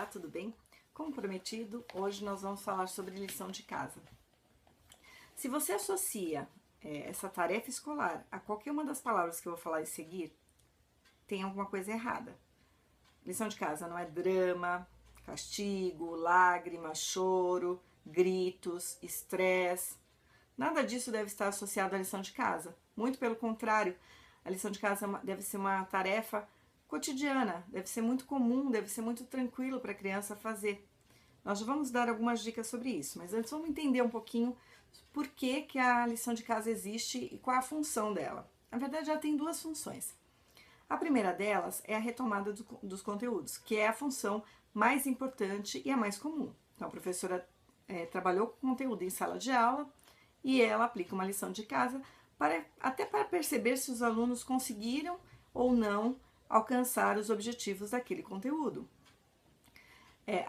Olá, tudo bem? Como prometido, hoje nós vamos falar sobre lição de casa. Se você associa essa tarefa escolar a qualquer uma das palavras que eu vou falar em seguir, tem alguma coisa errada. Lição de casa não é drama, castigo, lágrima, choro, gritos, estresse. Nada disso deve estar associado à lição de casa. Muito pelo contrário, a lição de casa deve ser uma tarefa cotidiana, deve ser muito comum, deve ser muito tranquilo para a criança fazer. Nós já vamos dar algumas dicas sobre isso, mas antes vamos entender um pouquinho por que a lição de casa existe e qual a função dela. Na verdade, ela tem duas funções. A primeira delas é a retomada dos conteúdos, que é a função mais importante e a mais comum. Então, a professora trabalhou com conteúdo em sala de aula e ela aplica uma lição de casa até para perceber se os alunos conseguiram ou não alcançar os objetivos daquele conteúdo. É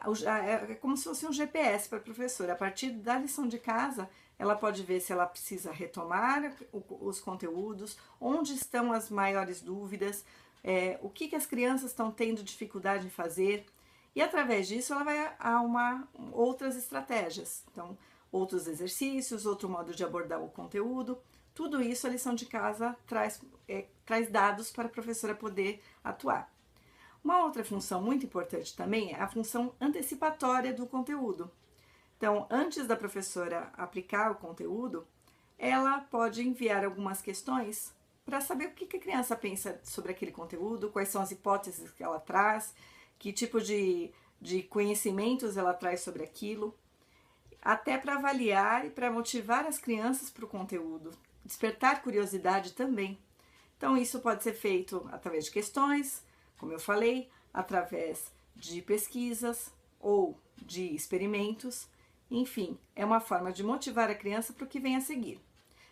como se fosse um GPS para a professora. A partir da lição de casa, ela pode ver se ela precisa retomar os conteúdos, onde estão as maiores dúvidas, o que as crianças estão tendo dificuldade em fazer. E através disso, ela vai arrumar outras estratégias. Então, outros exercícios, outro modo de abordar o conteúdo. Tudo isso a lição de casa traz dados para a professora poder atuar. Uma outra função muito importante também é a função antecipatória do conteúdo. Então, antes da professora aplicar o conteúdo, ela pode enviar algumas questões para saber o que a criança pensa sobre aquele conteúdo, quais são as hipóteses que ela traz, que tipo de conhecimentos ela traz sobre aquilo, até para avaliar e para motivar as crianças para o conteúdo, despertar curiosidade também. Então, isso pode ser feito através de questões, como eu falei, através de pesquisas ou de experimentos. Enfim, é uma forma de motivar a criança para o que vem a seguir.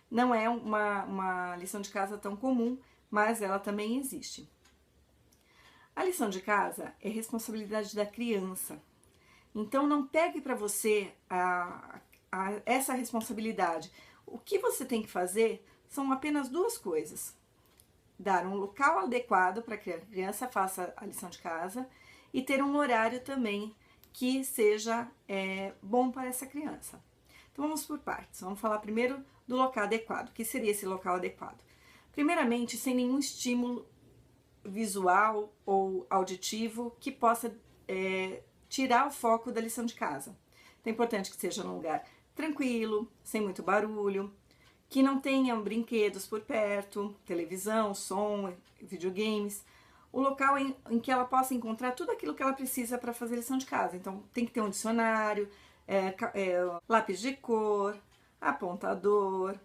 Não é uma lição de casa tão comum, mas ela também existe. A lição de casa é responsabilidade da criança. Então, não pegue para você essa responsabilidade. O que você tem que fazer são apenas duas coisas. Dar um local adequado para que a criança faça a lição de casa e ter um horário também que seja bom para essa criança. Então vamos por partes. Vamos falar primeiro do local adequado. O que seria esse local adequado? Primeiramente, sem nenhum estímulo visual ou auditivo que possa tirar o foco da lição de casa. Então é importante que seja num lugar tranquilo, sem muito barulho, que não tenham brinquedos por perto, televisão, som, videogames, o local em que ela possa encontrar tudo aquilo que ela precisa para fazer lição de casa. Então tem que ter um dicionário, lápis de cor, apontador,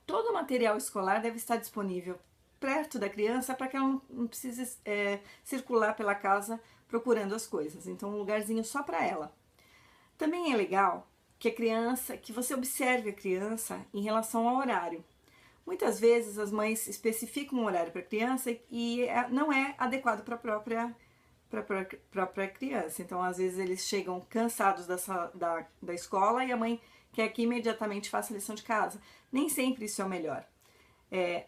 todo o material escolar deve estar disponível perto da criança para que ela não precise circular pela casa procurando as coisas. Então um lugarzinho só para ela. Também é legal que você observe a criança em relação ao horário. Muitas vezes as mães especificam um horário para a criança e não é adequado para a própria criança. Então, às vezes eles chegam cansados da escola e a mãe quer que imediatamente faça a lição de casa. Nem sempre isso é o melhor.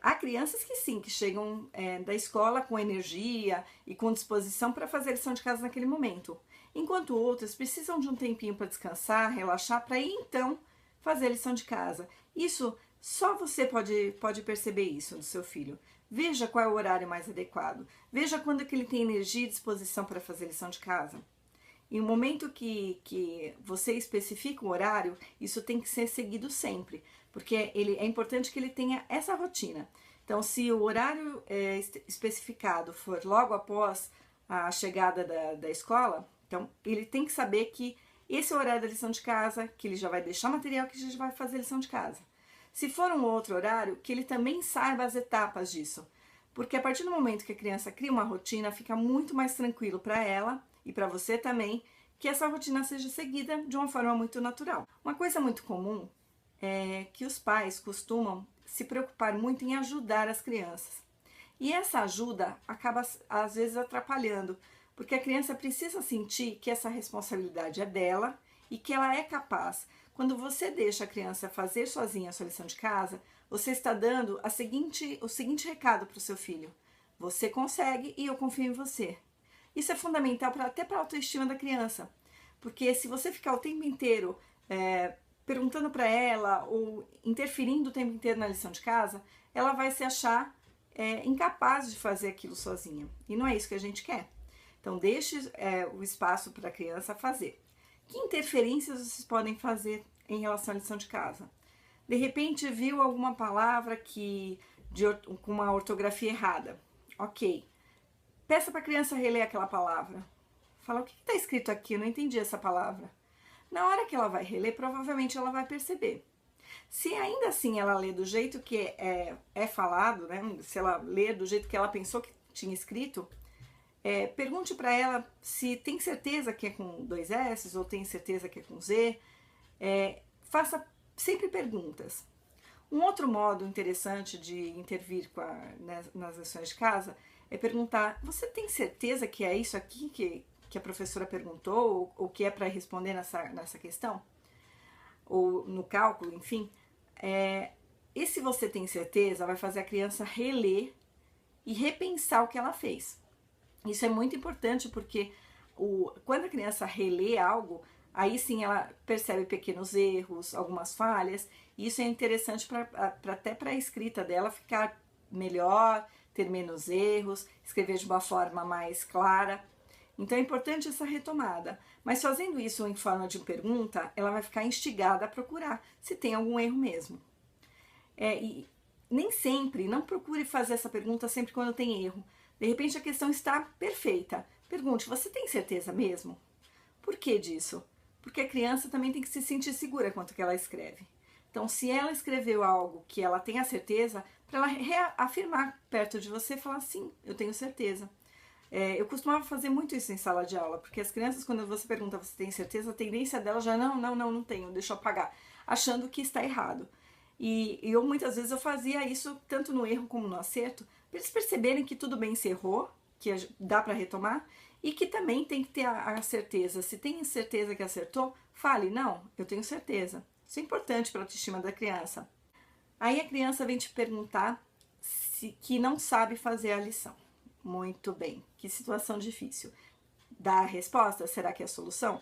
Há crianças que sim, que chegam da escola com energia e com disposição para fazer a lição de casa naquele momento. Enquanto outras precisam de um tempinho para descansar, relaxar, para ir então fazer a lição de casa. Isso, só você pode perceber isso do seu filho. Veja qual é o horário mais adequado. Veja quando que ele tem energia e disposição para fazer a lição de casa. E no momento que você especifica o horário, isso tem que ser seguido sempre, porque é importante que ele tenha essa rotina. Então, se o horário especificado for logo após a chegada da escola, então ele tem que saber que esse é o horário da lição de casa, que ele já vai deixar material, que já vai fazer a lição de casa. Se for um outro horário, que ele também saiba as etapas disso, porque a partir do momento que a criança cria uma rotina, fica muito mais tranquilo para ela e para você também, que essa rotina seja seguida de uma forma muito natural. Uma coisa muito comum é que os pais costumam se preocupar muito em ajudar as crianças. E essa ajuda acaba, às vezes, atrapalhando, porque a criança precisa sentir que essa responsabilidade é dela e que ela é capaz. Quando você deixa a criança fazer sozinha a sua lição de casa, você está dando o seguinte recado para o seu filho: você consegue e eu confio em você. Isso é fundamental até para a autoestima da criança, porque se você ficar o tempo inteiro perguntando para ela ou interferindo o tempo inteiro na lição de casa, ela vai se achar incapaz de fazer aquilo sozinha. E não é isso que a gente quer. Então, deixe o espaço para a criança fazer. Que interferências vocês podem fazer em relação à lição de casa? De repente, viu alguma palavra com uma ortografia errada. Ok. Peça para a criança reler aquela palavra. Fala, o que está escrito aqui? Eu não entendi essa palavra. Na hora que ela vai reler, provavelmente ela vai perceber. Se ainda assim ela lê do jeito que é falado, né? Se ela lê do jeito que ela pensou que tinha escrito, pergunte para ela se tem certeza que é com 2 S ou tem certeza que é com Z. Faça sempre perguntas. Um outro modo interessante de intervir nas lições de casa é perguntar: você tem certeza que é isso aqui que a professora perguntou ou que é para responder nessa questão? Ou no cálculo, enfim. E se você tem certeza, vai fazer a criança reler e repensar o que ela fez. Isso é muito importante porque quando a criança relê algo, aí sim ela percebe pequenos erros, algumas falhas, e isso é interessante até para a escrita dela ficar melhor, ter menos erros, escrever de uma forma mais clara. Então é importante essa retomada, mas fazendo isso em forma de pergunta, ela vai ficar instigada a procurar se tem algum erro mesmo. E nem sempre, não procure fazer essa pergunta sempre quando tem erro. De repente a questão está perfeita. Pergunte, você tem certeza mesmo? Por que disso? Porque a criança também tem que se sentir segura quanto que ela escreve. Então, se ela escreveu algo que ela tem a certeza, para ela reafirmar perto de você e falar, sim, eu tenho certeza. Eu costumava fazer muito isso em sala de aula, porque as crianças, quando você pergunta, você tem certeza, a tendência dela já, não tenho, deixa eu apagar, achando que está errado. E eu muitas vezes eu fazia isso tanto no erro como no acerto, para eles perceberem que tudo bem se errou, que dá para retomar, e que também tem que ter a certeza. Se tem certeza que acertou, fale, não, eu tenho certeza. Isso é importante para a autoestima da criança. Aí a criança vem te perguntar que não sabe fazer a lição. Muito bem, que situação difícil. Dá a resposta? Será que é a solução?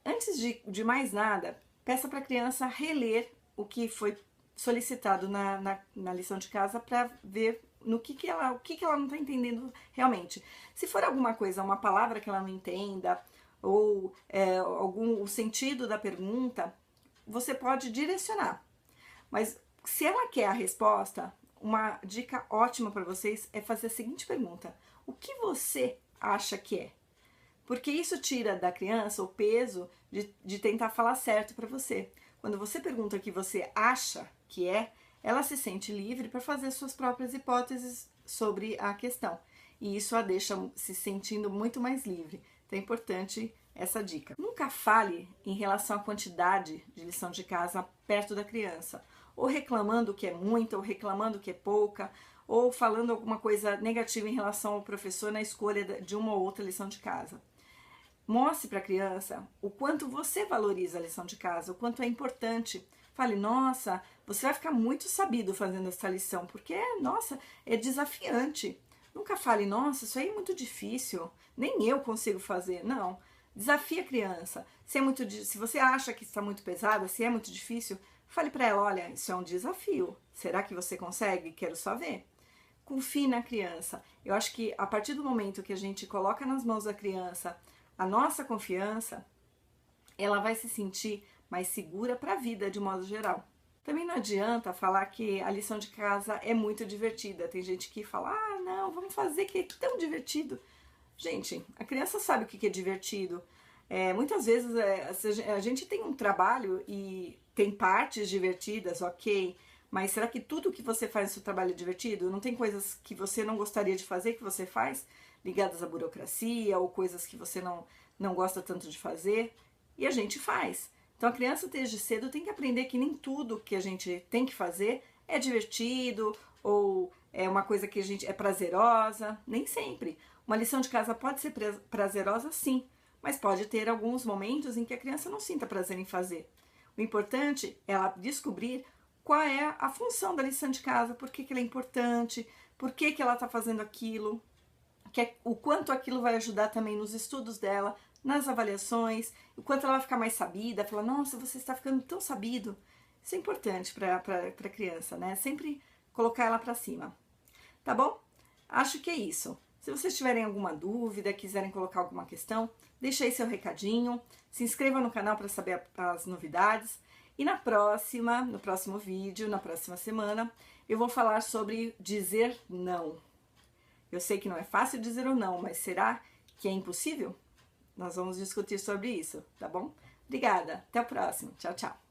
Antes de mais nada, peça para a criança reler o que foi solicitado na lição de casa para ver o que ela não está entendendo realmente. Se for alguma coisa, uma palavra que ela não entenda, ou o sentido da pergunta, você pode direcionar. Mas se ela quer a resposta, uma dica ótima para vocês é fazer a seguinte pergunta: o que você acha que é? Porque isso tira da criança o peso de tentar falar certo para você. Quando você pergunta o que você acha que é, ela se sente livre para fazer suas próprias hipóteses sobre a questão. E isso a deixa se sentindo muito mais livre. Então é importante essa dica. Nunca fale em relação à quantidade de lição de casa perto da criança, ou reclamando que é muita, ou reclamando que é pouca, ou falando alguma coisa negativa em relação ao professor na escolha de uma ou outra lição de casa. Mostre para a criança o quanto você valoriza a lição de casa, o quanto é importante. Fale, nossa, você vai ficar muito sabido fazendo essa lição, porque, nossa, é desafiante. Nunca fale, nossa, isso aí é muito difícil, nem eu consigo fazer. Não, desafie a criança. Se você acha que está muito pesada, se é muito difícil, fale para ela, olha, isso é um desafio. Será que você consegue? Quero só ver. Confie na criança. Eu acho que a partir do momento que a gente coloca nas mãos da criança a nossa confiança, ela vai se sentir mais segura para a vida de modo geral. Também não adianta falar que a lição de casa é muito divertida. Tem gente que fala, não, vamos fazer que é tão divertido. Gente, a criança sabe o que é divertido. Muitas vezes a gente tem um trabalho e tem partes divertidas, ok, mas será que tudo que você faz no seu trabalho é divertido? Não tem coisas que você não gostaria de fazer que você faz, ligadas à burocracia ou coisas que você não gosta tanto de fazer? E a gente faz. Então a criança desde cedo tem que aprender que nem tudo que a gente tem que fazer é divertido ou é uma coisa que a gente é prazerosa, nem sempre. Uma lição de casa pode ser prazerosa, sim, mas pode ter alguns momentos em que a criança não sinta prazer em fazer. O importante é ela descobrir qual é a função da lição de casa, por que ela é importante, por que ela está fazendo aquilo. o quanto aquilo vai ajudar também nos estudos dela, nas avaliações, o quanto ela vai ficar mais sabida, falar, nossa, você está ficando tão sabido. Isso é importante para a criança, né? Sempre colocar ela para cima. Tá bom? Acho que é isso. Se vocês tiverem alguma dúvida, quiserem colocar alguma questão, deixa aí seu recadinho, se inscreva no canal para saber as novidades. E no próximo vídeo, na próxima semana, eu vou falar sobre dizer não. Eu sei que não é fácil dizer o não, mas será que é impossível? Nós vamos discutir sobre isso, tá bom? Obrigada, até o próximo. Tchau, tchau.